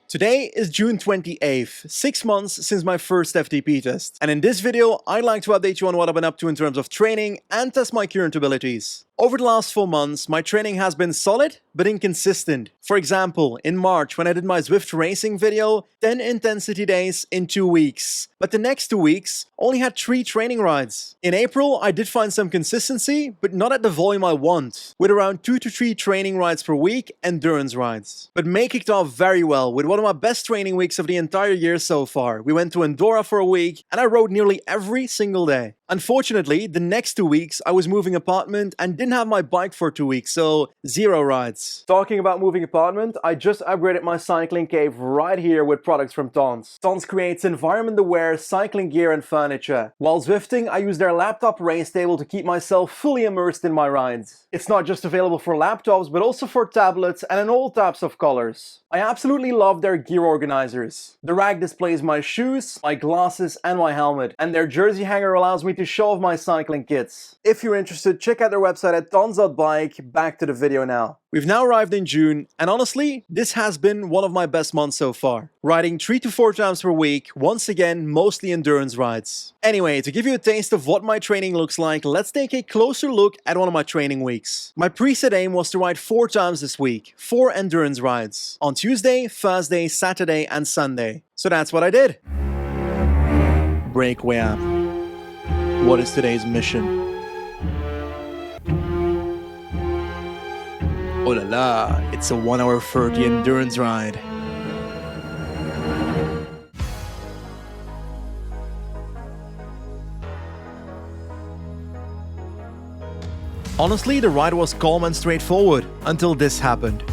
Today is June 28th, 6 months since my first FTP test. And in this video, I'd like to update you on what I've been up to in terms of training and test my current abilities. Over the last 4 months, my training has been solid, but inconsistent. For example, in March, when I did my Zwift racing video, 10 intensity days in 2 weeks. But the next 2 weeks only had 3 training rides. In April, I did find some consistency, but not at the volume I want, with around 2 to 3 training rides per week, endurance rides. But May kicked off very well, with one of my best training weeks of the entire year so far. We went to Andorra for a week, and I rode nearly every single day. Unfortunately, the next 2 weeks, I was moving apartment and didn't have my bike for 2 weeks, so 0 rides. Talking about moving apartment, I just upgraded my cycling cave right here with products from Tons. Tons creates environment-aware cycling gear and furniture. While Zwifting, I use their laptop race table to keep myself fully immersed in my rides. It's not just available for laptops, but also for tablets and in all types of colors. I absolutely love their gear organizers. The rack displays my shoes, my glasses and my helmet, and their jersey hanger allows me to show off my cycling kits. If you're interested, check out their website at tons.bike. Back to the video now. We've now arrived in June, and honestly, this has been one of my best months so far. Riding 3 to 4 times per week, once again, mostly endurance rides. Anyway, to give you a taste of what my training looks like, let's take a closer look at one of my training weeks. My preset aim was to ride 4 times this week, 4 endurance rides, on Tuesday, Thursday, Saturday and Sunday. So that's what I did. Breakaway app. What is today's mission? Oh la la, it's a 1 hour 30 endurance ride. Honestly, the ride was calm and straightforward until this happened.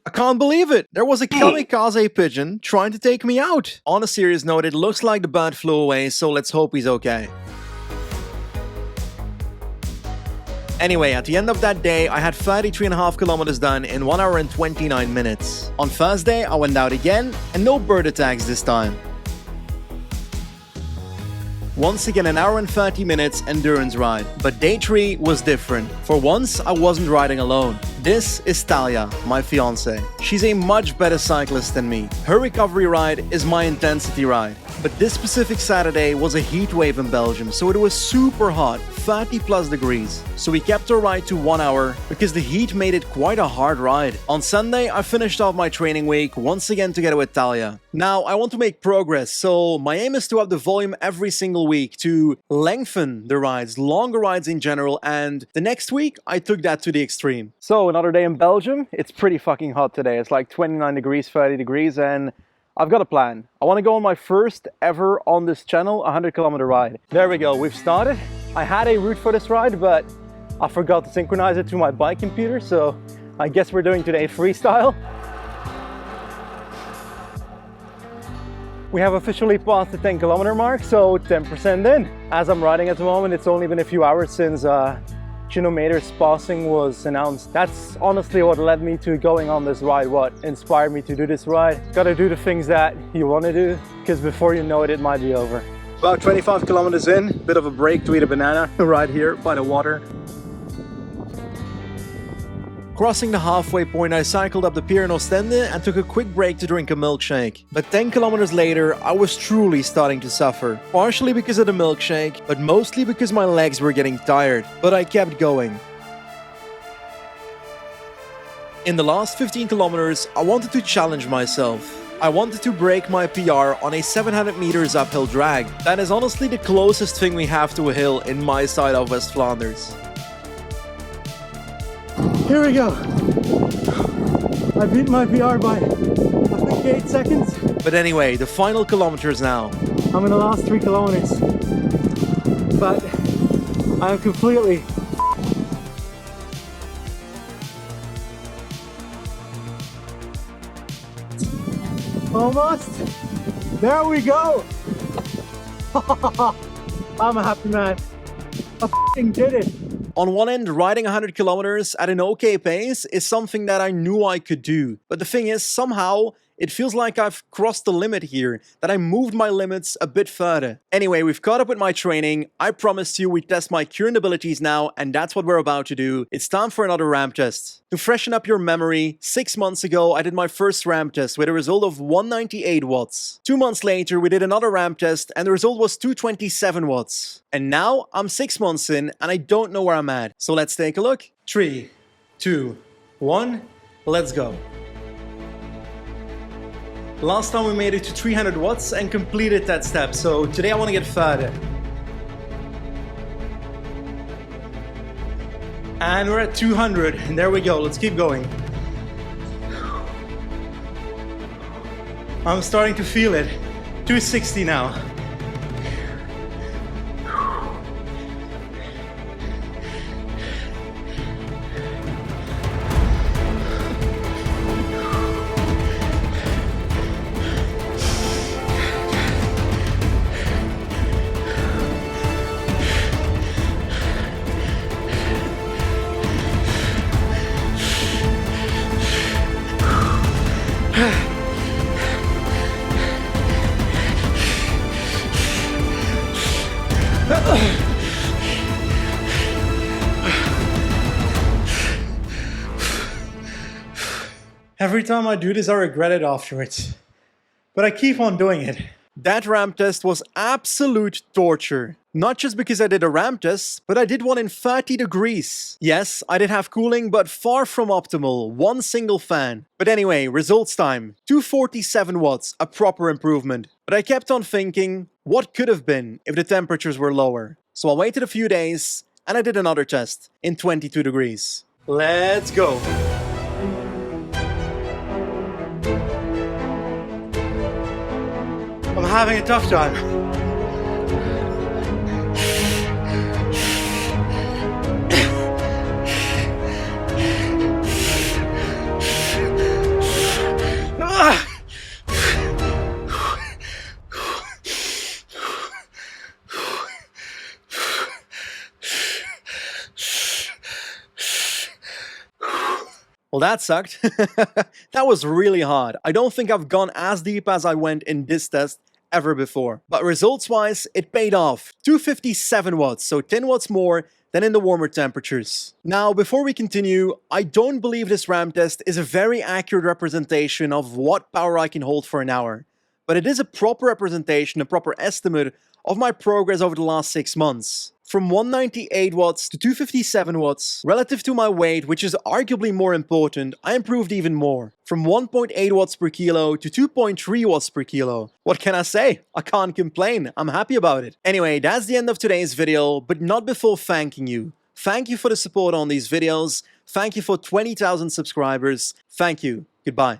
I can't believe it! There was a kamikaze pigeon trying to take me out! On a serious note, it looks like the bird flew away, so let's hope he's okay. Anyway, at the end of that day, I had 33.5 kilometers done in 1 hour and 29 minutes. On Thursday, I went out again, and no bird attacks this time. Once again, an hour and 30 minutes endurance ride. But day 3 was different. For once, I wasn't riding alone. This is Talia, my fiance. She's a much better cyclist than me. Her recovery ride is my intensity ride. But this specific Saturday was a heat wave in Belgium, so it was super hot, 30 plus degrees. So we kept our ride to 1 hour because the heat made it quite a hard ride. On Sunday, I finished off my training week once again together with Talia. Now, I want to make progress, so my aim is to up the volume every single week, to lengthen the rides, longer rides in general, and the next week, I took that to the extreme. So, another day in Belgium. It's pretty fucking hot today. It's like 29 degrees, 30 degrees, and I've got a plan. I want to go on my first ever on this channel 100 kilometer ride. There we go, we've started. I had a route for this ride, but I forgot to synchronize it to my bike computer, so I guess we're doing today freestyle. We have officially passed the 10 kilometer mark, so 10% in. As I'm riding at the moment, it's only been a few hours since Chinometer's passing was announced. That's honestly what led me to going on this ride, what inspired me to do this ride. Gotta do the things that you want to do, because before you know it, it might be over. About 25 kilometers in, bit of a break to eat a banana right here by the water. Crossing the halfway point, I cycled up the pier in Ostende and took a quick break to drink a milkshake. But 10 kilometers later, I was truly starting to suffer. Partially because of the milkshake, but mostly because my legs were getting tired. But I kept going. In the last 15 kilometers, I wanted to challenge myself. I wanted to break my PR on a 700 meters uphill drag. That is honestly the closest thing we have to a hill in my side of West Flanders. Here we go. I beat my PR by, I think, 8 seconds. But anyway, the final kilometers now. I'm in the last 3 kilometers. But I'm completely... Almost. There we go. I'm a happy man. I f***ing did it. On one end, riding 100 kilometers at an okay pace is something that I knew I could do. But the thing is, somehow, It feels like I've crossed the limit here, that I moved my limits a bit further. Anyway, we've caught up with my training. I promised you we'd test my current abilities now, and that's what we're about to do. It's time for another ramp test. To freshen up your memory, 6 months ago I did my first ramp test with a result of 198 watts. 2 months later we did another ramp test and the result was 227 watts. And now I'm 6 months in and I don't know where I'm at. So let's take a look. 3, 2, 1, let's go. Last time we made it to 300 watts and completed that step, so today I want to get further. And we're at 200, and there we go, let's keep going. I'm starting to feel it. 260 now. Every time I do this, I regret it afterwards. But I keep on doing it. That ramp test was absolute torture. Not just because I did a ramp test, but I did one in 30 degrees. Yes, I did have cooling, but far from optimal. One single fan. But anyway, results time. 247 watts, a proper improvement. But I kept on thinking, what could have been if the temperatures were lower? So I waited a few days, and I did another test in 22 degrees. Let's go. I'm having a tough time. Well, that sucked. That was really hard. I don't think I've gone as deep as I went in this test ever before. But results-wise, it paid off. 257 watts, so 10 watts more than in the warmer temperatures. Now, before we continue, I don't believe this ramp test is a very accurate representation of what power I can hold for an hour. But it is a proper representation, a proper estimate of my progress over the last 6 months. From 198 watts to 257 watts, relative to my weight, which is arguably more important, I improved even more. From 1.8 watts per kilo to 2.3 watts per kilo. What can I say? I can't complain. I'm happy about it. Anyway, that's the end of today's video, but not before thanking you. Thank you for the support on these videos. Thank you for 20,000 subscribers. Thank you. Goodbye.